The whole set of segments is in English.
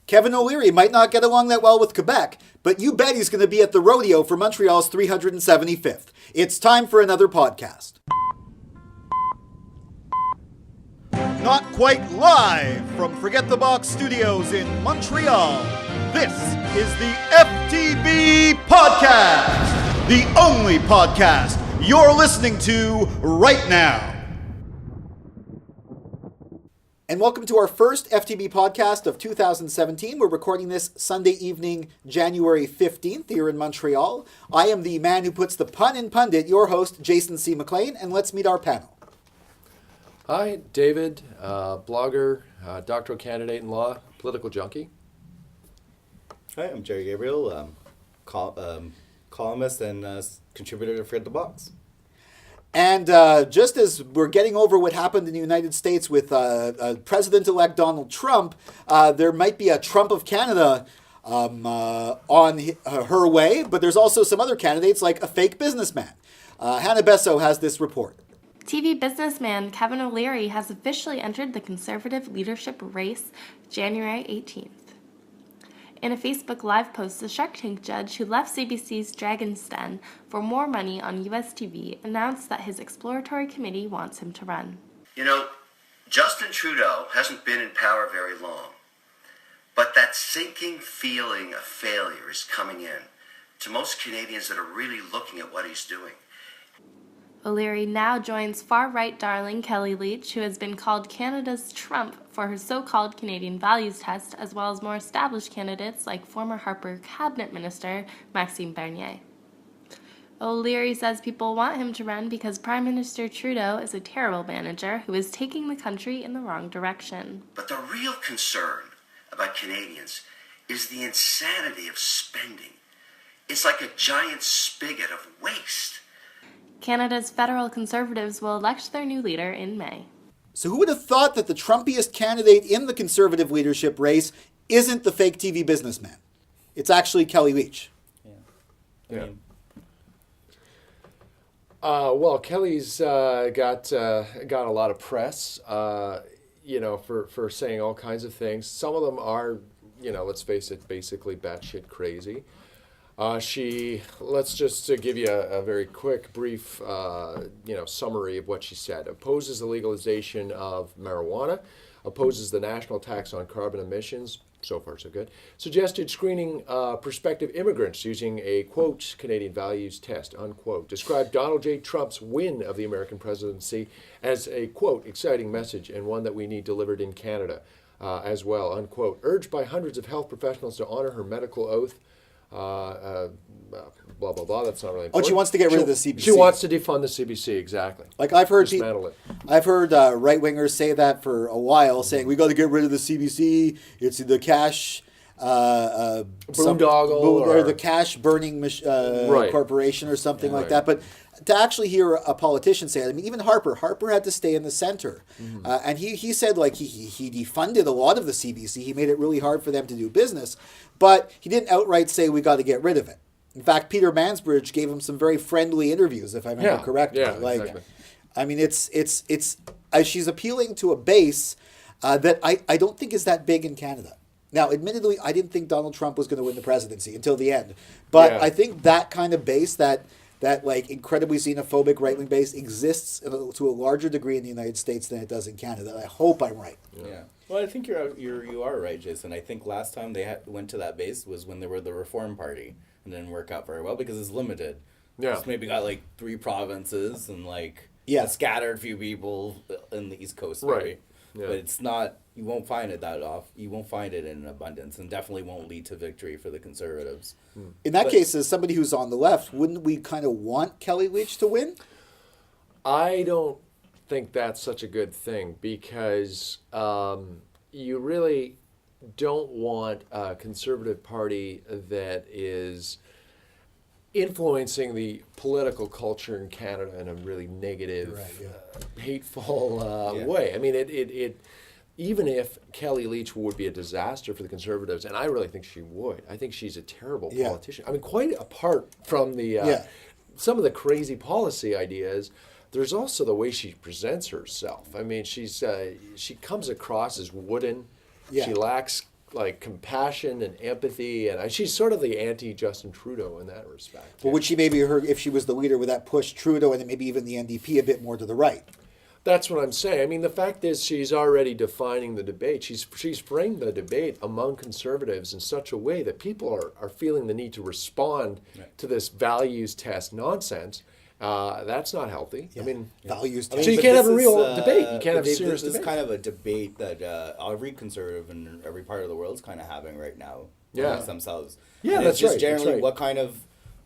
Kevin O'Leary might not get along that well with Quebec, but you bet he's going to be at the rodeo for Montreal's 375th. It's time for another podcast. Not quite live from Forget the Box Studios in Montreal. This is the FTB Podcast, the only podcast you're listening to right now. And welcome to our first FTB podcast of 2017. We're recording this Sunday evening, January 15th here in Montreal. I am the man who puts the pun in pundit, your host, Jason C. McLean, and let's meet our panel. Hi, David, blogger, doctoral candidate in law, political junkie. Hi, I'm Jerry Gabriel, columnist and contributor to Forget the Box. And just as we're getting over what happened in the United States with President-elect Donald Trump, there might be a Trump of Canada on her way, but there's also some other candidates like a fake businessman. Hannah Besseau has this report. TV businessman Kevin O'Leary has officially entered the Conservative leadership race January 18th. In a Facebook Live post, the Shark Tank judge who left CBC's Dragon's Den for more money on US TV announced that his exploratory committee wants him to run. You know, Justin Trudeau hasn't been in power very long, but that sinking feeling of failure is coming in to most Canadians that are really looking at what he's doing. O'Leary now joins far-right darling Kellie Leitch, who has been called Canada's Trump for her so-called Canadian values test, as well as more established candidates like former Harper cabinet minister Maxime Bernier. O'Leary says people want him to run because Prime Minister Trudeau is a terrible manager who is taking the country in the wrong direction. But the real concern about Canadians is the insanity of spending. It's like a giant spigot of waste. Canada's federal Conservatives will elect their new leader in May. So who would have thought that the Trumpiest candidate in the Conservative leadership race isn't the fake TV businessman? It's actually Kellie Leitch. Yeah. Well, Kellie's got a lot of press, for saying all kinds of things. Some of them are, let's face it, basically batshit crazy. Let's just give you a very quick, brief, summary of what she said. Opposes the legalization of marijuana, opposes the national tax on carbon emissions, so far so good, suggested screening prospective immigrants using a, quote, Canadian values test, unquote, described Donald J. Trump's win of the American presidency as a, quote, exciting message and one that we need delivered in Canada as well, unquote, urged by hundreds of health professionals to honor her medical oth, blah, blah, blah. That's not really important. Oh, she wants to get rid of the CBC. She wants to defund the CBC, exactly. Like I've heard right-wingers say that for a while, saying we got to get rid of the CBC. It's the cash boondoggle or the cash burning corporation or something like that. But to actually hear a politician say it, I mean, even Harper had to stay in the center. Mm-hmm. And he said like he defunded a lot of the CBC. He made it really hard for them to do business. But he didn't outright say we got to get rid of it. In fact, Peter Mansbridge gave him some very friendly interviews, if I remember correctly. Yeah, exactly. I mean, it's she's appealing to a base that I don't think is that big in Canada. Now, admittedly, I didn't think Donald Trump was going to win the presidency until the end. But I think that kind of base, that like incredibly xenophobic right-wing base, exists to a larger degree in the United States than it does in Canada. I hope I'm right. Yeah. Well, I think you are right, Jason. I think last time they went to that base was when they were the Reform Party, and didn't work out very well because it's limited. Yeah. It's maybe got like 3 provinces and a scattered few people in the East Coast, maybe. Right. Yeah. But it's not. You won't find it that off. You won't find it in abundance, and definitely won't lead to victory for the Conservatives. In that case, as somebody who's on the left, wouldn't we kind of want Kellie Leitch to win? I don't think that's such a good thing because you really don't want a Conservative Party that is influencing the political culture in Canada in a really negative, hateful way. I mean, it even if Kellie Leitch would be a disaster for the Conservatives, and I really think she would. I think she's a terrible politician. I mean, quite apart from the some of the crazy policy ideas, there's also the way she presents herself. I mean, she comes across as wooden. Yeah. She lacks like compassion and empathy, and she's sort of the anti-Justin Trudeau in that respect. But would she maybe if she was the leader, would that push Trudeau and then maybe even the NDP a bit more to the right? That's what I'm saying. I mean, the fact is she's already defining the debate. She's framed the debate among conservatives in such a way that people are feeling the need to respond to this values test nonsense. That's not healthy. Yeah. I mean, values so test. you can't have a real debate. You can't have serious This debate. is kind of a debate that every conservative in every part of the world is kind of having right now amongst themselves. Yeah, and that's it's just right. generally That's right. what kind of,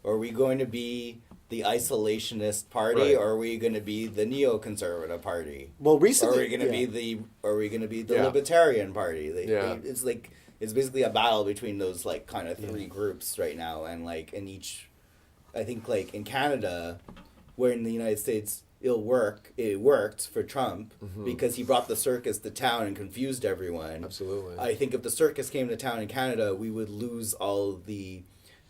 are we going to be the isolationist party, Right. or are we going to be the neoconservative party? Well, recently, Or are we going to be the libertarian party? It's basically a battle between those like kind of three groups right now, and like in each, I think like in Canada, where in the United States it worked for Trump because he brought the circus to town and confused everyone. Absolutely. I think if the circus came to town in Canada, we would lose all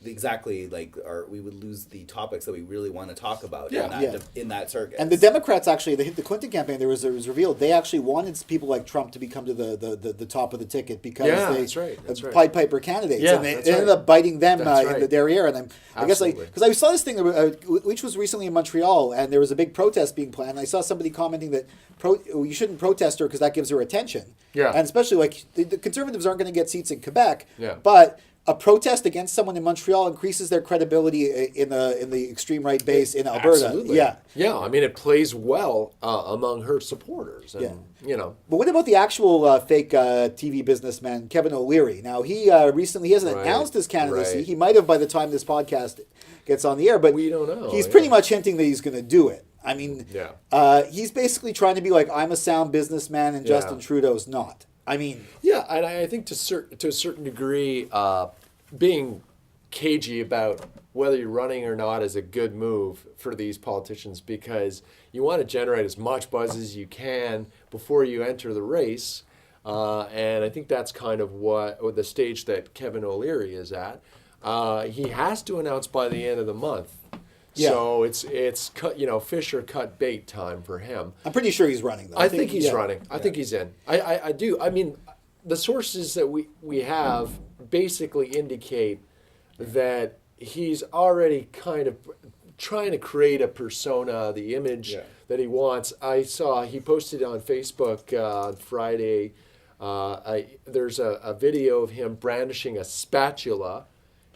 we would lose the topics that we really want to talk about in that circus. And the Democrats actually, the Clinton campaign, it was revealed they actually wanted people like Trump to become to the top of the ticket because that's right. Pied Piper candidates, Yeah, and they that's ended right. up biting them That's in right. the derriere. And I guess Absolutely. because I saw this thing, Leitch was recently in Montreal, and there was a big protest being planned. And I saw somebody commenting that you shouldn't protest her because that gives her attention. Yeah. And especially like the conservatives aren't going to get seats in Quebec. Yeah. But a protest against someone in Montreal increases their credibility in the extreme right base in Alberta. Absolutely. Yeah. Yeah. I mean, it plays well among her supporters. And, But what about the actual fake TV businessman, Kevin O'Leary? Now, he recently hasn't Right. announced his candidacy. Right. He might have by the time this podcast gets on the air, but We don't know, He's yeah. pretty much hinting that he's going to do it. I mean, Yeah. he's basically trying to be like, I'm a sound businessman and Yeah. Justin Trudeau's not. I mean, Yeah, and I think to a certain degree, being cagey about whether you're running or not is a good move for these politicians because you want to generate as much buzz as you can before you enter the race. And I think that's kind of what the stage that Kevin O'Leary is at. He has to announce by the end of the month. Yeah. So it's cut, fish or cut bait time for him. I'm pretty sure he's running, though. I think he's running. I think he's in. I do. I mean, the sources that we have basically indicate that he's already kind of trying to create a persona, the image that he wants. I saw he posted on Facebook on Friday. There's a video of him brandishing a spatula,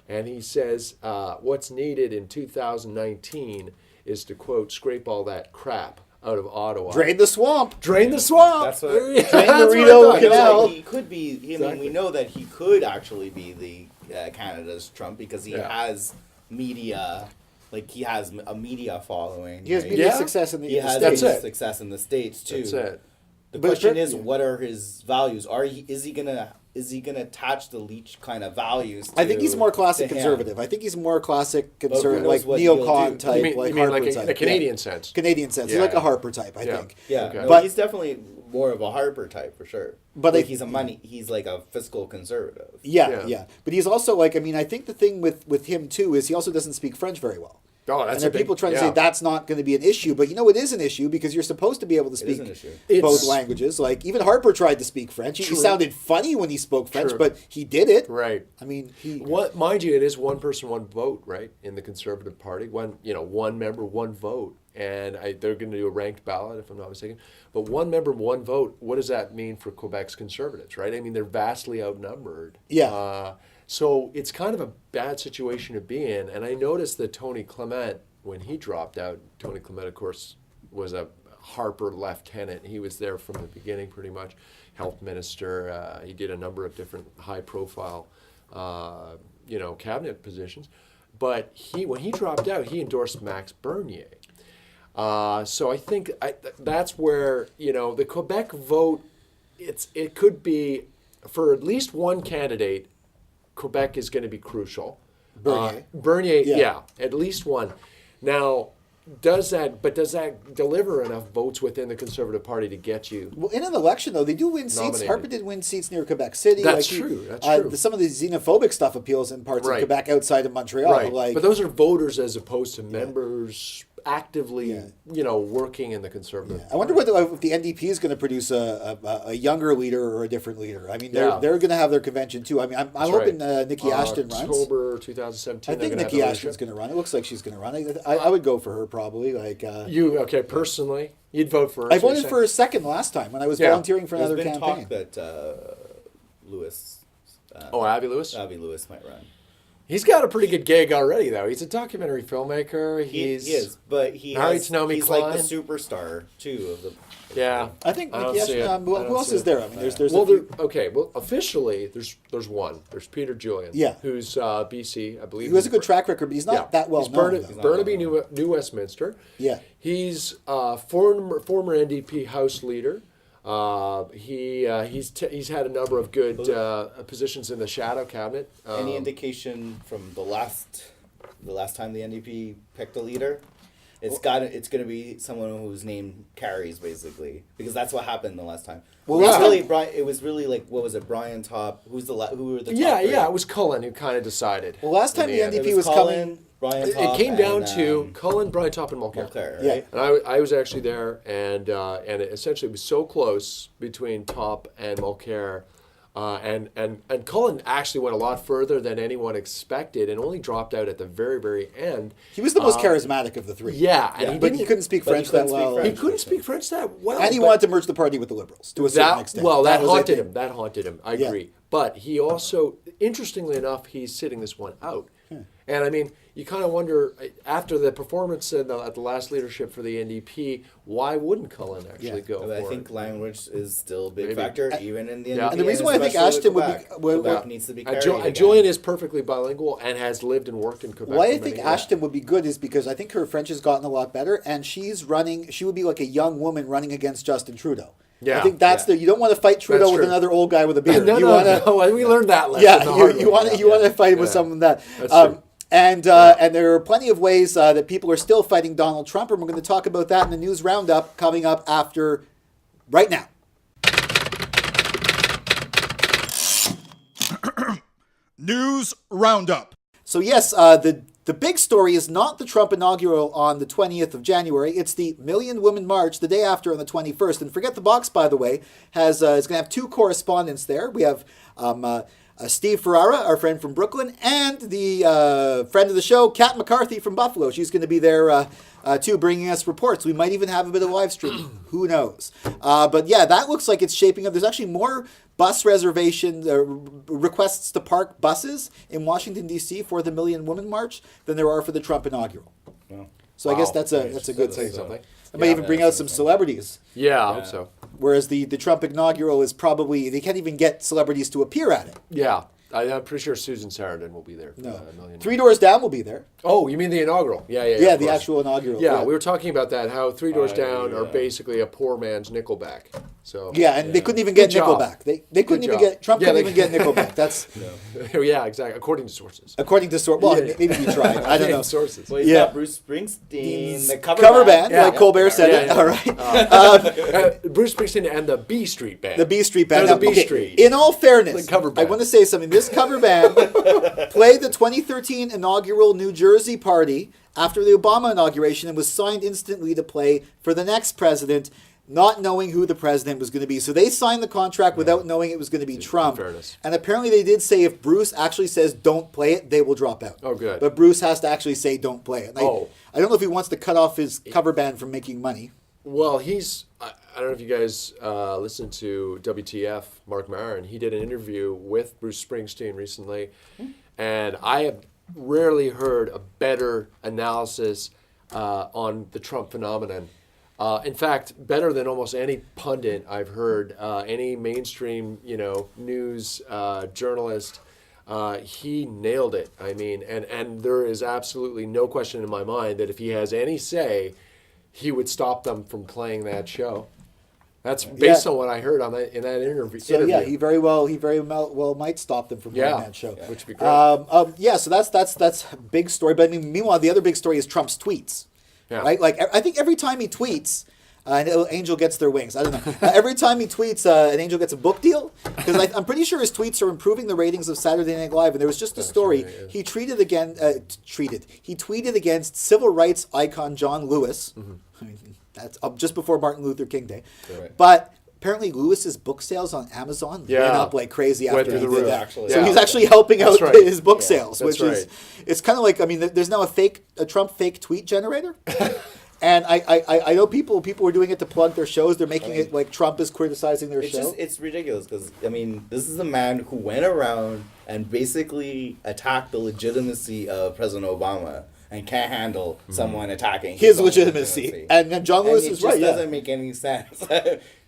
and he says, what's needed in 2019 is to, quote, scrape all that crap out of Ottawa. Drain the swamp. Drain the swamp. That's what- Drain the That's what I Rideau thought. Canal. He could be. I mean, Exactly. we know that he could actually be the Canada's Trump because he Yeah. has media. Like he has a media following. He has right? media Yeah. success in the He has States. That's it. success in the States too. That's it. The But question sure- is, what are his values? Is he gonna attach the Leitch kind of values? I think he's more classic to him? conservative. I think he's more classic conservative, knows like what he'll neocon do. type, You mean like like Harper in type. a Canadian sense? Canadian sense. Yeah, He's like yeah. a Harper type, I Yeah. think. Yeah, Okay. no, But- he's definitely more of a Harper type for sure. But like I- he's like a fiscal conservative. Yeah, Yeah. But he's also like, I mean, I think the thing with him too is he also doesn't speak French very well. Oh, that's and there are people trying to say yeah. that's not going to be an issue, but it is an issue because you're supposed to be able to is speak an issue. both It's- languages. Like even Harper tried to speak French. He True. sounded funny when he spoke French, True. but he did it. Right. I mean, What, mind you, it is one person, one vote, right? In the Conservative Party, one member, one vote, and they're going to do a ranked ballot, if I'm not mistaken. But one member, one vote. What does that mean for Quebec's Conservatives, right? I mean, they're vastly outnumbered. Yeah. So it's kind of a bad situation to be in. And I noticed that Tony Clement, when he dropped out, Tony Clement, of course, was a Harper lieutenant. He was there from the beginning, pretty much. Health minister. He did a number of different high-profile, cabinet positions. But when he dropped out, he endorsed Max Bernier. So I think that's where the Quebec vote. It could be for at least one candidate. Quebec is going to be crucial. Bernier, yeah, at least one. Now, does that deliver enough votes within the Conservative Party to get you? well, in an election though, they do win seats. Nominated. Harper did win seats near Quebec City. That's true. That's true. Some of the xenophobic stuff appeals in parts of Right. Quebec outside of Montreal. Right, Like, but those are voters as opposed to members actively, working in the conservative. I wonder if the NDP is going to produce a younger leader or a different leader. I mean, they're going to have their convention too. I mean, I'm hoping Nikki Ashton runs. October 2017. I think Nikki Ashton's going to run. It looks like she's going to run. I would go for her probably. Personally, you'd vote for her. I voted for her second last time when I was volunteering for another campaign. There's been talk that Lewis. Avi Lewis? Avi Lewis might run. He's got a pretty good gig already, though. He's a documentary filmmaker. He is, but he's like the superstar too of the. Yeah, I think Nikki Ashton. Who else is there? I mean, there's officially there's one. There's Peter Julian. Who's BC, I believe. He has a good track record, but he's not that well known. Burnaby, New Westminster. Yeah. He's former NDP House leader. He's had a number of good positions in the shadow cabinet. Any indication from the last time the NDP picked a leader? It's going to be someone whose name carries, basically, because that's what happened the last time. Well, it was really like, what was it? Brian Top. Who were the top? Yeah, it was Cullen who kind of decided. Well, last time the NDP was coming. Brian Top, it came down to Cullen, Brian Top, and Mulcair. Right? Yeah, and I was actually there, and it essentially was so close between Top and Mulcair, and Cullen actually went a lot further than anyone expected, and only dropped out at the very, very end. He was the most charismatic of the three. But he couldn't speak French that well. He couldn't speak French that well, and he wanted to merge the party with the Liberals to a certain extent. Well, that haunted him. That haunted him. I agree. But he also, interestingly enough, he's sitting this one out. And I mean, you kind of wonder, after the performance at the last leadership for the NDP, why wouldn't Cullen actually go for it? I think language is still a big factor, even in the NDP. And the reason why I think Ashton Quebec needs to be carried. Julian is perfectly bilingual and has lived and worked in Quebec. Why I think Ashton would be good is because I think her French has gotten a lot better, and she would be like a young woman running against Justin Trudeau. Yeah, I think you don't want to fight Trudeau with another old guy with a beard. No, we learned that lesson. Yeah, you want to fight with someone that. That's true. And there are plenty of ways that people are still fighting Donald Trump, and we're going to talk about that in the news roundup coming up after right now. News roundup. So yes, the big story is not the Trump inaugural on the 20th of January. It's the Million Women March the day after on the 21st. And Forget the Box, by the way, is going to have two correspondents there. We have Steve Ferrara, our friend from Brooklyn, and the friend of the show, Kat McCarthy from Buffalo. She's going to be there too, bringing us reports. We might even have a bit of live streaming. Who knows? But yeah, that looks like it's shaping up. There's actually more bus reservation requests to park buses in Washington, D.C. for the Million Women March than there are for the Trump inaugural. Wow. So I guess that's a good thing. Something. It might even bring out some celebrities. Yeah, I hope so. Whereas the Trump inaugural is probably, they can't even get celebrities to appear at it. Yeah. I'm pretty sure Susan Sarandon will be there. No. Three Doors Down will be there. Oh, you mean the inaugural? Yeah. Yeah, the actual inaugural. Yeah, we were talking about that, how Three Doors Down are basically a poor man's Nickelback. So yeah, and they couldn't even get Nickelback. They couldn't even get, Trump couldn't even get Nickelback. That's yeah, exactly. According to sources. Well, maybe he tried. I don't know. Sources. Well, he's got Bruce Springsteen, the cover band, like Colbert said it. All right. Bruce Springsteen and the B Street Band. The B Street Band. The B Street. In all fairness, cover band. I want to say something. This cover band played the 2013 inaugural New Jersey party after the Obama inauguration and was signed instantly to play for the next president, not knowing who the president was going to be. So they signed the contract without knowing it was going to be Trump. Fairness. And apparently they did say if Bruce actually says don't play it, they will drop out. Oh, good. But Bruce has to actually say don't play it. I don't know if he wants to cut off his cover band from making money. Well, I don't know if you guys listened to WTF, Mark Maron. He did an interview with Bruce Springsteen recently, and I have rarely heard a better analysis on the Trump phenomenon. In fact, better than almost any pundit I've heard, any mainstream, news journalist. He nailed it. I mean, and there is absolutely no question in my mind that if he has any say, he would stop them from playing that show. That's based on what I heard in that interview. So yeah, he very well might stop them from playing that show, which would be great. So that's a big story. But I mean, meanwhile, the other big story is Trump's tweets. Yeah. Right? Like I think every time he tweets, An angel gets their wings. I don't know. Every time he tweets, an angel gets a book deal. Because I'm pretty sure his tweets are improving the ratings of Saturday Night Live. And there was just a story. Right, yeah. He He tweeted against civil rights icon John Lewis. I mean, that's just before Martin Luther King Day. Right. But apparently Lewis's book sales on Amazon went up like crazy Went after he through the did roof, that. actually. So Yeah. he's actually helping out right. his book sales, That's which is, it's kind of like, I mean, there's now a Trump fake tweet generator. And I know people were doing it to plug their shows. They're making it like Trump is criticizing their show. It's ridiculous because, I mean, this is a man who went around and basically attacked the legitimacy of President Obama and can't handle someone attacking his own legitimacy. And then John Lewis is right. It doesn't make any sense.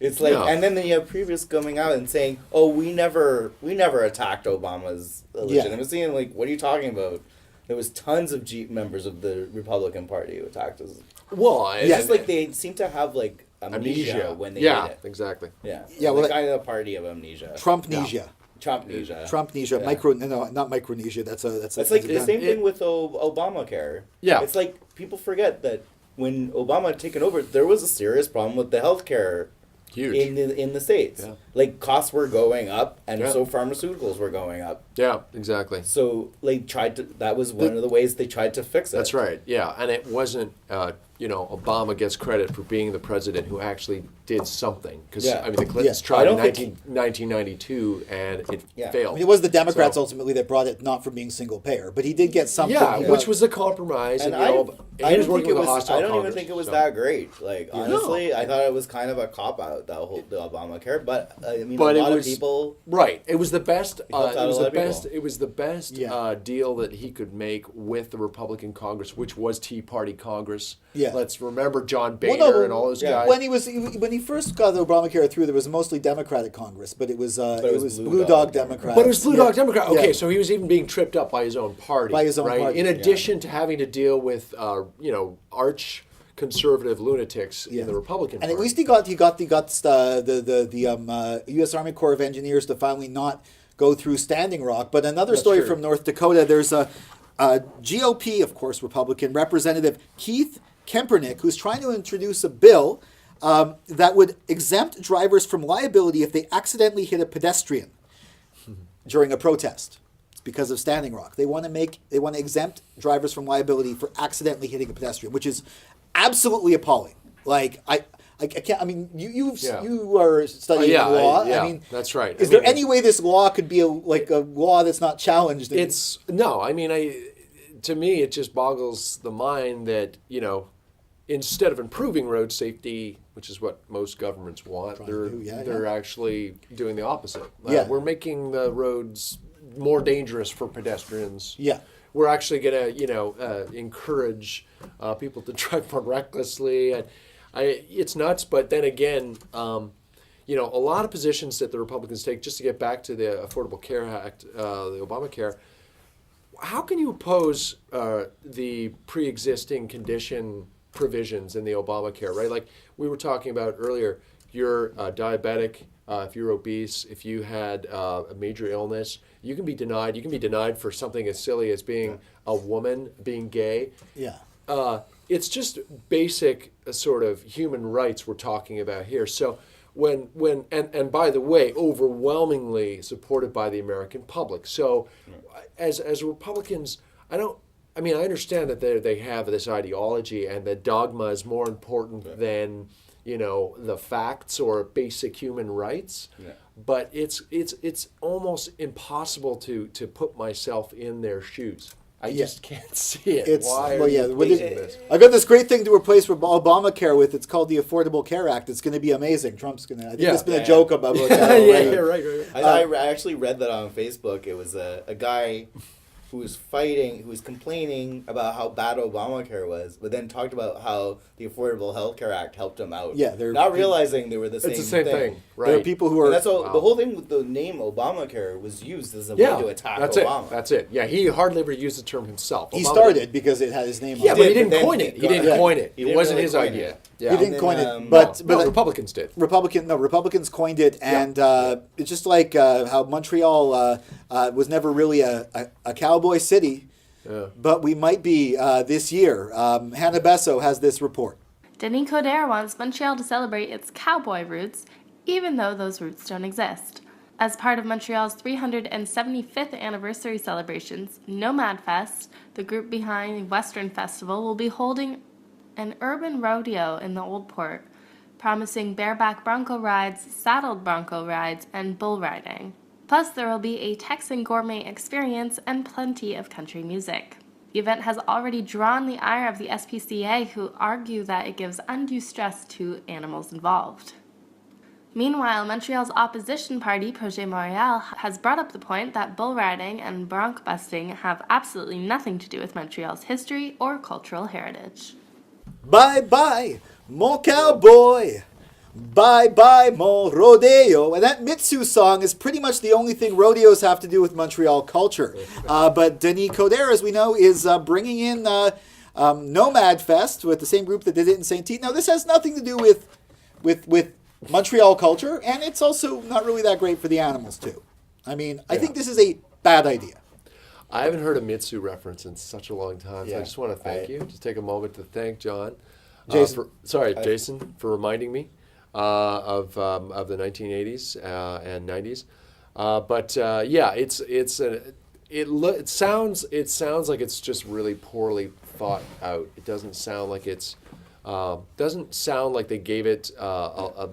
It's like, No. and then you have previous coming out and saying, "Oh, we never attacked Obama's legitimacy," and like, what are you talking about? There was tons of members of the Republican Party who attacked us. Well, It's just like they seem to have like amnesia when they did it. Exactly. Yeah, Yeah, well, well, kind of a party of amnesia. Trumpnesia. Trumpnesia. Trumpnesia. Yeah. Not Micronesia. That's It's like the same thing with Obamacare. Yeah. It's like people forget that when Obama had taken over, there was a serious problem with the healthcare Huge. in the States. Yeah. Like costs were going up, and Yeah. so pharmaceuticals were going up. Yeah, exactly. So they tried to. That was one of the ways they tried to fix it. That's right. Yeah, and it wasn't. Obama gets credit for being the president who actually did something. Because Yeah. I mean, the Clintons Yeah. tried I in don't think 1992, and it Yeah. failed. I mean, it was the Democrats So- ultimately that brought it not from being single payer, but he did get something. Yeah, He which got- was a compromise. And And, I he don't was think working it with a was. hostile I don't even Congress, think it was so. that great. Like honestly, No. I thought it was kind of a cop out the Obamacare. But I mean, But a it lot was of people. right. It was the best. helped out It was a the lot of best. people. It was the best Yeah. deal that he could make with the Republican Congress, which was Tea Party Congress. Yeah. Let's remember John Well, Boehner no, and all those yeah. guys. when he first got the Obamacare through, there was mostly Democratic Congress, but it was Blue Dog Democrats. But it was Blue Dog Yeah. Democrat. Okay, Yeah. so he was even being tripped up by his own party. By his own right? party, In yeah. addition to having to deal with, arch conservative lunatics Yeah. in the Republican And Party. at least he got the U.S. Army Corps of Engineers to finally not go through Standing Rock. But another That's story true. from North Dakota. There's a GOP, of course, Republican Representative Keith Kempernick, who's trying to introduce a bill that would exempt drivers from liability if they accidentally hit a pedestrian during a protest. It's because of Standing Rock. They want to exempt drivers from liability for accidentally hitting a pedestrian, which is absolutely appalling. Like I can't. I mean, you are studying law. I mean, that's right. Is there any way this law could be a law that's not challenged? It's no. I mean, to me, it just boggles the mind that instead of improving road safety, which is what most governments want, they're actually doing the opposite. Yeah. We're making the roads more dangerous for pedestrians. Yeah. We're actually going to, encourage people to drive more recklessly. And it's nuts. But then again, a lot of positions that the Republicans take, just to get back to the Affordable Care Act, the Obamacare, how can you oppose the pre-existing condition provisions in the Obamacare, right? Like we were talking about earlier, you're diabetic, if you're obese, if you had a major illness, you can be denied. You can be denied for something as silly as being a woman, being gay. Yeah. It's just basic sort of human rights we're talking about here. So when by the way, overwhelmingly supported by the American public. So as Republicans, I understand that they have this ideology and that dogma is more important than the facts or basic human rights. Yeah. But it's almost impossible to put myself in their shoes. I just can't see it. Why are you facing this? I got this great thing to replace Obamacare with. It's called the Affordable Care Act. It's going to be amazing. Trump's going to. I think there's been a joke about that. Right. I actually read that on Facebook. It was a guy who was complaining about how bad Obamacare was, but then talked about how the Affordable Health Care Act helped him out. Yeah, they're not realizing they were the same. It's the same thing, right? There are people who are. And that's all. Wow. The whole thing with the name Obamacare was used as a way to attack Obama. That's it. Yeah, he hardly ever used the term himself. He started because it had his name on it. Yeah, but he didn't coin it. He didn't coin it. It wasn't really his idea. Yeah. He didn't coin it, but Republicans did. Republicans coined it, and it's just like how Montreal was never really a cowboy city. Yeah. But we might be this year. Hannah Besseau has this report. Denis Coderre wants Montreal to celebrate its cowboy roots, even though those roots don't exist. As part of Montreal's 375th anniversary celebrations, Nomad Fest, the group behind the Western Festival, will be holding an urban rodeo in the Old Port, promising bareback bronco rides, saddled bronco rides, and bull riding. Plus, there will be a Texan gourmet experience and plenty of country music. The event has already drawn the ire of the SPCA, who argue that it gives undue stress to animals involved. Meanwhile, Montreal's opposition party, Projet Montréal, has brought up the point that bull riding and bronc busting have absolutely nothing to do with Montreal's history or cultural heritage. Bye-bye, mon cowboy. Bye-bye, mon rodeo. And that Mitsu song is pretty much the only thing rodeos have to do with Montreal culture. But Denis Coderre, as we know, is bringing in Nomad Fest with the same group that did it in Saint-Tite. Now, this has nothing to do with Montreal culture, and it's also not really that great for the animals, too. I mean, I think this is a bad idea. I haven't heard a Mitsu reference in such a long time, so I just want to thank you. Just take a moment to thank John. Jason. Jason, for reminding me of the 1980s and 90s. It sounds like it's just really poorly thought out. It doesn't sound like they gave it a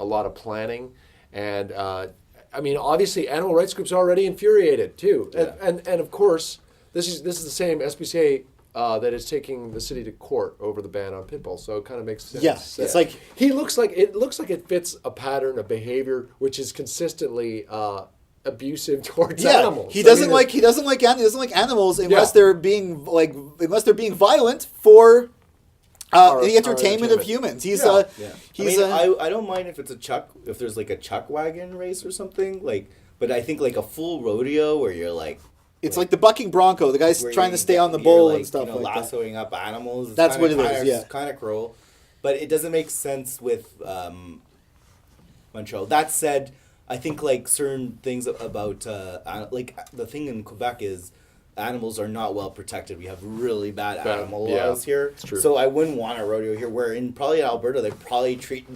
lot of planning, and obviously animal rights groups are already infuriated too, and of course this is the same SPCA that is taking the city to court over the ban on pit bulls, so it kind of makes sense. Yeah, it's like it looks like it fits a pattern of behavior which is consistently abusive towards animals. He doesn't like animals unless they're being violent for the entertainment of humans. I don't mind if if there's like a chuck wagon race or something, but I think like a full rodeo where you're like, it's like the bucking bronco. The guy's trying to stay on the bull and stuff like that. Lassoing up animals. That's what it is. Yeah, kind of cruel, but it doesn't make sense with Montreal. That said, I think like certain things about like the thing in Quebec is animals are not well protected. We have really bad animal laws here. It's true. So I wouldn't want a rodeo here. Where in Alberta, they probably treat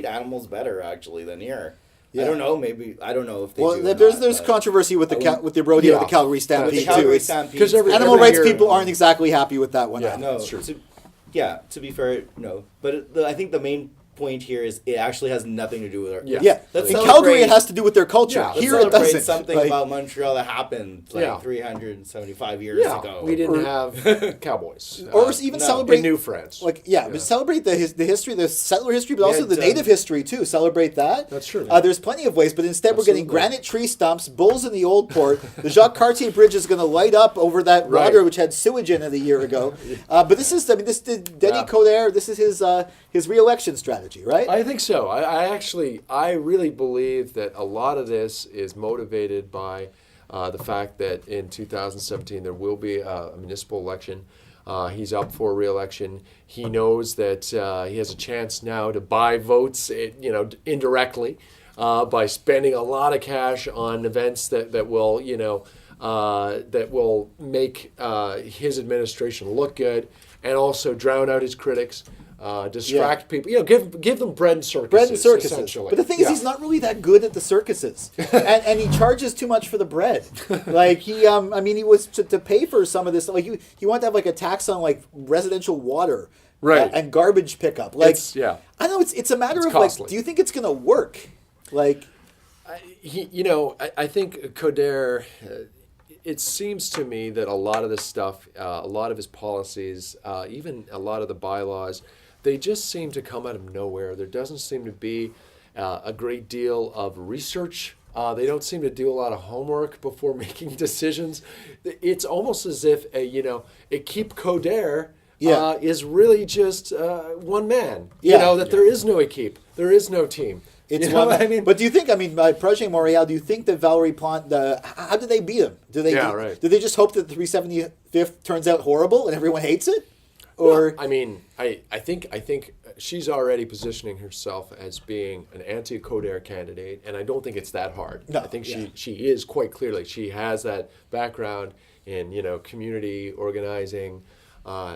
animals better actually than here. Yeah. I don't know if they do. Well, there's controversy with the rodeo, the Calgary Stampede too. Because animal rights people aren't exactly happy with that one. Yeah, no, it's true. To be fair, no. But I think the main point here is it actually has nothing to do with our... Yeah. In Calgary, it has to do with their culture. Yeah, here it doesn't. Something about Montreal that happened 375 years ago. We didn't have cowboys. Or even celebrate... In New France. But celebrate the history, the settler history, but also the native history, too. Celebrate that. That's true. There's plenty of ways, but instead we're getting granite tree stumps, bulls in the Old Port. The Jacques Cartier Bridge is going to light up over that water which had sewage in it a year ago. But this is Denis Coderre, this is his re-election strategy. Right? I think so. I really believe that a lot of this is motivated by the fact that in 2017 there will be a municipal election. He's up for re-election. He knows that he has a chance now to buy votes, indirectly, by spending a lot of cash on events that will make his administration look good, and also drown out his critics. Distract people, give them bread and circuses. Essentially. But the thing is, he's not really that good at the circuses, and he charges too much for the bread. Like he was to pay for some of this. Like he wanted to have like a tax on like residential water, right, and garbage pickup. Like I know it's a matter of costly. Like, do you think it's going to work? Like, I think Coderre. It seems to me that a lot of this stuff, a lot of his policies, even a lot of the bylaws, they just seem to come out of nowhere. There doesn't seem to be a great deal of research. They don't seem to do a lot of homework before making decisions. It's almost as if, Équipe Coderre is really just one man. There is no équipe. There is no team. It's what I mean. But do you think? By Projet Montréal, do you think that Valerie Plante? How did they beat him? Do they just hope that the 375th turns out horrible and everyone hates it? Or I think she's already positioning herself as being an anti-Coderre candidate, and I don't think it's that hard. No, I think she is quite clearly. She has that background in community organizing,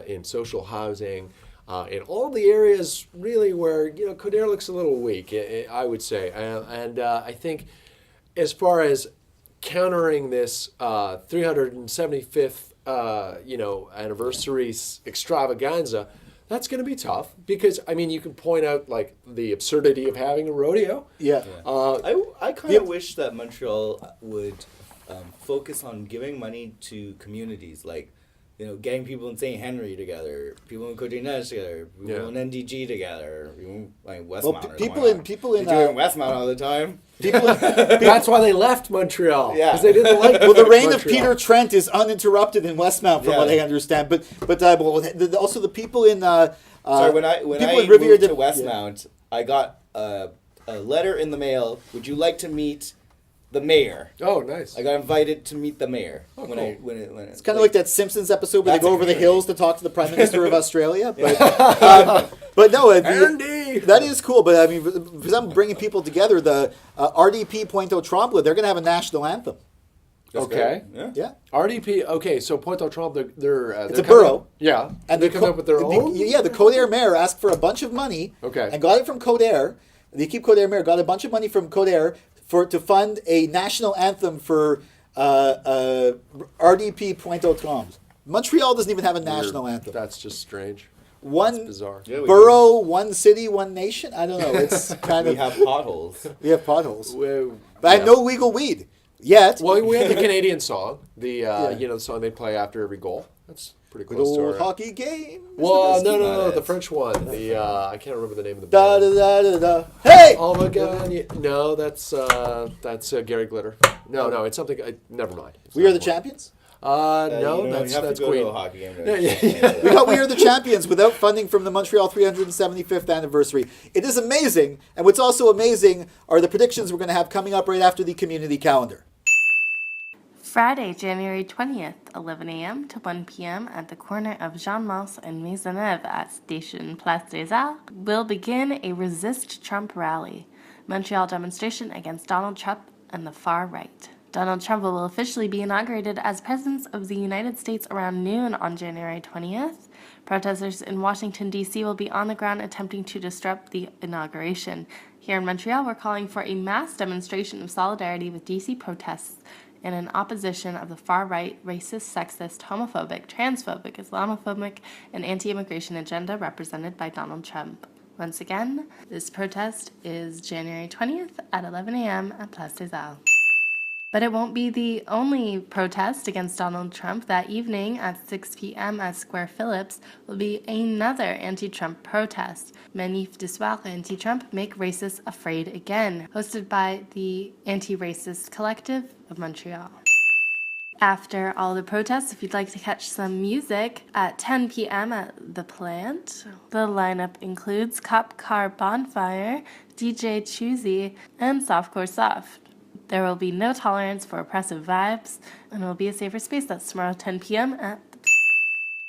in social housing. in all the areas really where Coderre looks a little weak, I would say, and I think as far as countering this 375th anniversary extravaganza, that's going to be tough because you can point out like the absurdity of having a rodeo. Yeah. I kind of wish that Montreal would focus on giving money to communities, like getting people in St. Henry together, people in Côte-des-Neiges together, people in NDG together, people like Westmount. People in Westmount all the time. That's why they left Montreal. Yeah, because they didn't like. Well, the reign Montreal. of Peter Trent is uninterrupted in Westmount, from what I understand. But also the people in sorry, when I moved to Westmount, I got a letter in the mail. Would you like to meet the mayor? Oh, nice. I got invited to meet the mayor. Oh, when cool. It's kind of like that Simpsons episode where they go over the hills to talk to the Prime Minister of Australia. But, no, Andy! That is cool. But because I'm bringing people together, the RDP Pointe-aux-Trembles, they're going to have a national anthem. Okay. Yeah. RDP. Okay, so Pointe-aux-Trembles, they're it's a borough. Yeah, and they come up with their own. The Coderre mayor asked for a bunch of money. Okay. And got it from Coderre. The Équipe Coderre mayor got a bunch of money from Coderre to fund a national anthem for RDP Pointe-aux-Trembles. Montreal doesn't even have a national anthem. That's just strange. One bizarre. borough, one city, one nation. I don't know. It's kind of. We have potholes. We have potholes. But I have no legal weed yet. Well, we have the Canadian song. The song they play after every goal. That's pretty close to old our hockey game. Well, no, the French one. The I can't remember the name of the Da band. da da da da. Hey! Oh my God! No, that's Gary Glitter. No, it's something. Never mind. We Are the Champions. No, you have that's to go Queen. to a hockey game. We got We Are the Champions without funding from the Montreal 375th anniversary. It is amazing, and what's also amazing are the predictions we're going to have coming up right after the community calendar. Friday, January 20th, 11 a.m. to 1 p.m. at the corner of Jean Mance and Maisonneuve at Station Place des Arts will begin a Resist Trump rally, Montreal demonstration against Donald Trump and the far right. Donald Trump will officially be inaugurated as President of the United States around noon on January 20th. Protesters in Washington, D.C. will be on the ground attempting to disrupt the inauguration. Here in Montreal, we're calling for a mass demonstration of solidarity with D.C. protests and in opposition of the far-right, racist, sexist, homophobic, transphobic, Islamophobic, and anti-immigration agenda represented by Donald Trump. Once again, this protest is January 20th at 11 a.m. at Place des Arts. But it won't be the only protest against Donald Trump. That evening at 6 p.m. at Square Phillips will be another anti-Trump protest, Manif de Soir Anti-Trump, Make Racists Afraid Again, hosted by the Anti-Racist Collective of Montreal. After all the protests, if you'd like to catch some music, at 10 p.m. at The Plant, the lineup includes Cop Car Bonfire, DJ Choosy, and Softcore Soft. There will be no tolerance for oppressive vibes, and it will be a safer space. That's tomorrow, 10 p.m. at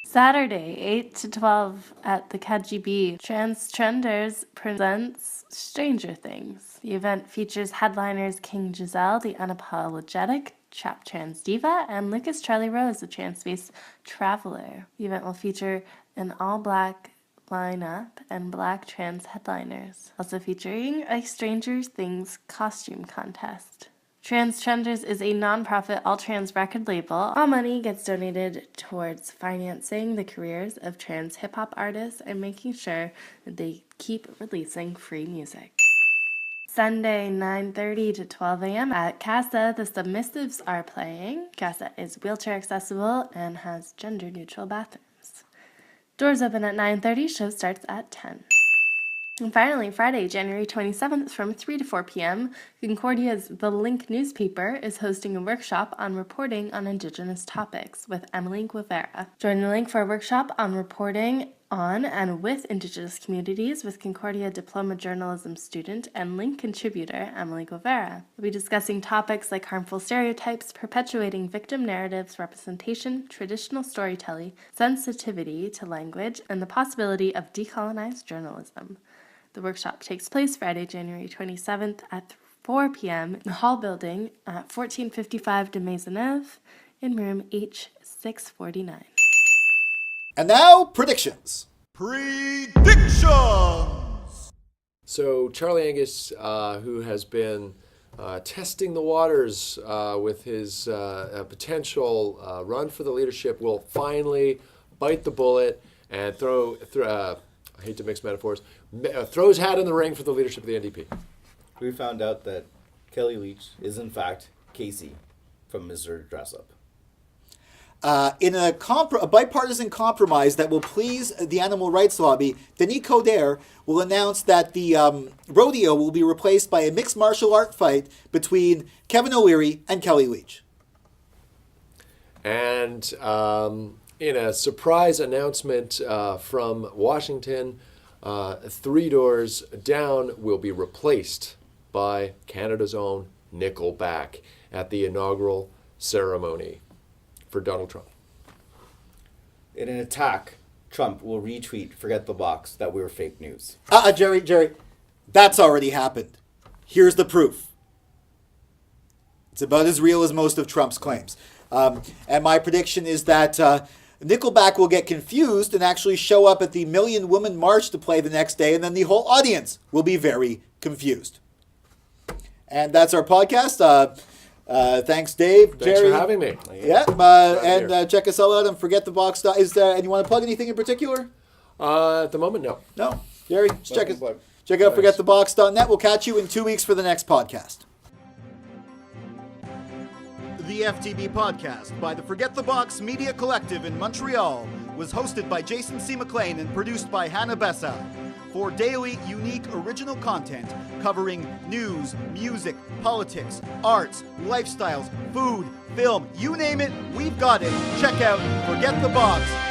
Saturday, 8 to 12 at the KGB. Trenders presents Stranger Things. The event features headliners King Giselle, the unapologetic trap trans diva, and Lucas Charlie Rose, the trans-space traveler. The event will feature an all-black lineup and black trans headliners, also featuring a Stranger Things costume contest. Trans Trenders is a non-profit all-trans record label. All money gets donated towards financing the careers of trans hip-hop artists and making sure that they keep releasing free music. Sunday, 9:30 to 12 a.m. at Casa, the Submissives are playing. Casa is wheelchair accessible and has gender-neutral bathrooms. Doors open at 9:30, show starts at 10. And finally, Friday, January 27th from 3 to 4 p.m., Concordia's The Link newspaper is hosting a workshop on reporting on Indigenous topics with Emily Guevara. Join the Link for a workshop on reporting on and with Indigenous communities with Concordia Diploma Journalism student and Link contributor Emily Guevara. We'll be discussing topics like harmful stereotypes, perpetuating victim narratives, representation, traditional storytelling, sensitivity to language, and the possibility of decolonized journalism. The workshop takes place Friday, January 27th at 4 p.m. in the Hall Building at 1455 de Maisonneuve in room H649. And now, predictions. Predictions! So Charlie Angus, who has been testing the waters with his potential run for the leadership, will finally bite the bullet and throw I hate to mix metaphors, throw his hat in the ring for the leadership of the NDP. We found out that Kellie Leitch is in fact Casey from Mr. Dress Up. In a bipartisan compromise that will please the animal rights lobby, Denis Coderre will announce that the rodeo will be replaced by a mixed martial art fight between Kevin O'Leary and Kellie Leitch. And in a surprise announcement from Washington, 3 doors down will be replaced by Canada's own Nickelback at the inaugural ceremony for Donald Trump. In an attack, Trump will retweet "Forget the Box" that we were fake news. Jerry, that's already happened. Here's the proof. It's about as real as most of Trump's claims. And my prediction is that Nickelback will get confused and actually show up at the Million Woman March to play the next day, and then the whole audience will be very confused. And that's our podcast. Thanks, Dave. Thanks Jerry. for having me. Yeah, and check us all out on Forget the Box. Is there, and you want to plug anything in particular? At the moment, no. No. Jerry, check out Nice. forgetthebox.net. We'll catch you in 2 weeks for the next podcast. The FTB podcast by the Forget the Box Media Collective in Montreal was hosted by Jason C. McLean and produced by Hannah Besseau. For daily, unique, original content covering news, music, politics, arts, lifestyles, food, film, you name it, we've got it. Check out forgetthebox.net.